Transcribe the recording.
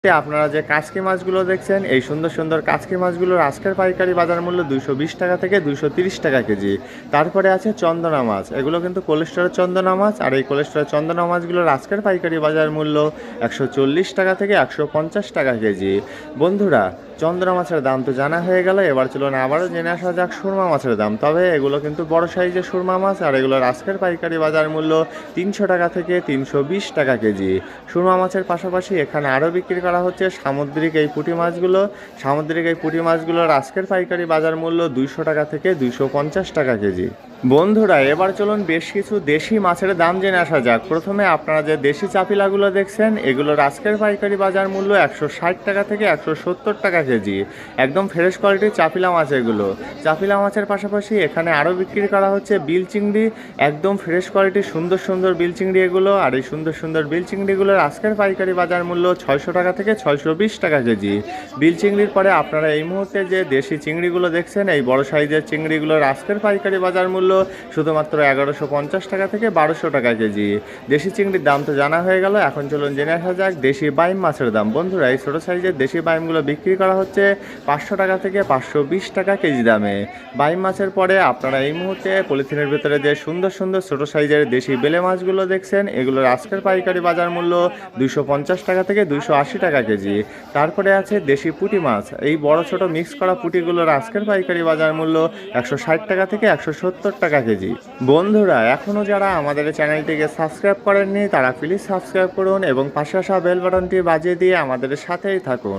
আপনারা যে কাচকি মাছগুলো দেখছেন এই সুন্দর সুন্দর কাচকি মাছগুলোর আজকের পাইকারি বাজার মূল্য 220 টাকা থেকে 230 টাকা কেজি। তারপরে আছে চন্দনা মাছ, এগুলো কিন্তু কোলেস্টোরের চন্দনা মাছ, আর এই কোলেস্টোরের চন্দনা মাছগুলোর আজকের পাইকারি বাজার মূল্য 140 টাকা থেকে 150 টাকা কেজি। বন্ধুরা, চন্দনা মাছের দাম তো জানা হয়ে গেল, এবার চলুন আবারও জেনে আসা যাক সুরমা মাছের দাম। তবে এগুলো কিন্তু বড় সাইজের সুরমা মাছ, আর এগুলোর আজকের পাইকারি বাজার মূল্য 300 টাকা থেকে 320 টাকা কেজি। সুরমা মাছের পাশাপাশি এখানে আরও বিক্রি করা হচ্ছে সামুদ্রিক এই পুঁটি মাছগুলো। সামুদ্রিক এই পুঁটি মাছগুলোর আজকের পাইকারি বাজার মূল্য 200 টাকা থেকে 250 টাকা কেজি। বন্ধুরা, এবার চলুন বেশ কিছু দেশি মাছের দাম জেনে আসা যাক। প্রথমে আপনারা যে দেশি চাপিলাগুলো দেখছেন এগুলোর আজকের পাইকারি বাজার মূল্য 160 টাকা থেকে 170 টাকা কেজি। একদম ফ্রেশ কোয়ালিটির চাপিলা মাছ এগুলো। চাপিলা মাছের পাশাপাশি এখানে আরও বিক্রি করা হচ্ছে বিল চিংড়ি, একদম ফ্রেশ কোয়ালিটির সুন্দর সুন্দর বিল চিংড়ি এগুলো। আর এই সুন্দর সুন্দর বিল চিংড়িগুলোর আজকের পাইকারি বাজার মূল্য 600 টাকা থেকে 620 টাকা কেজি। বিল চিংড়ির পরে আপনারা এই মুহূর্তে যে দেশি চিংড়িগুলো দেখছেন এই বড় সাইজের চিংড়িগুলোর আজকের পাইকারি বাজার মূল্য শুধুমাত্র 1150 টাকা থেকে 1200 টাকা কেজি। দেশি চিংড়ির দাম তো জানা হয়ে গেল, এখন চলুন জেনে আসা যাক দেশি বাইম মাছের দাম। বন্ধুরা, এই ছোটো সাইজের দেশি বাইমগুলো বিক্রি করা হচ্ছে 500 টাকা থেকে 520 টাকা কেজি দামে। বাইম মাছের পরে আপনারা এই মুহূর্তে পলিথিনের ভিতরে যে সুন্দর সুন্দর ছোটো সাইজের দেশি বেলে মাছগুলো দেখছেন এগুলোর আজকের পাইকারি বাজার মূল্য 250 টাকা থেকে 280 টাকা কেজি। তারপরে আছে দেশি পুঁটি মাছ, এই বড় ছোট মিক্স করা পুঁটিগুলোর আজকের পাইকারি বাজার মূল্য 160 টাকা থেকে 170 টাকা কেজি। বন্ধুরা, এখনও যারা আমাদের চ্যানেলটিকে সাবস্ক্রাইব করেননি তারা প্লিজ সাবস্ক্রাইব করুন এবং পাশে আসা বেল বাটনটি বাজিয়ে দিয়ে আমাদের সাথেই থাকুন।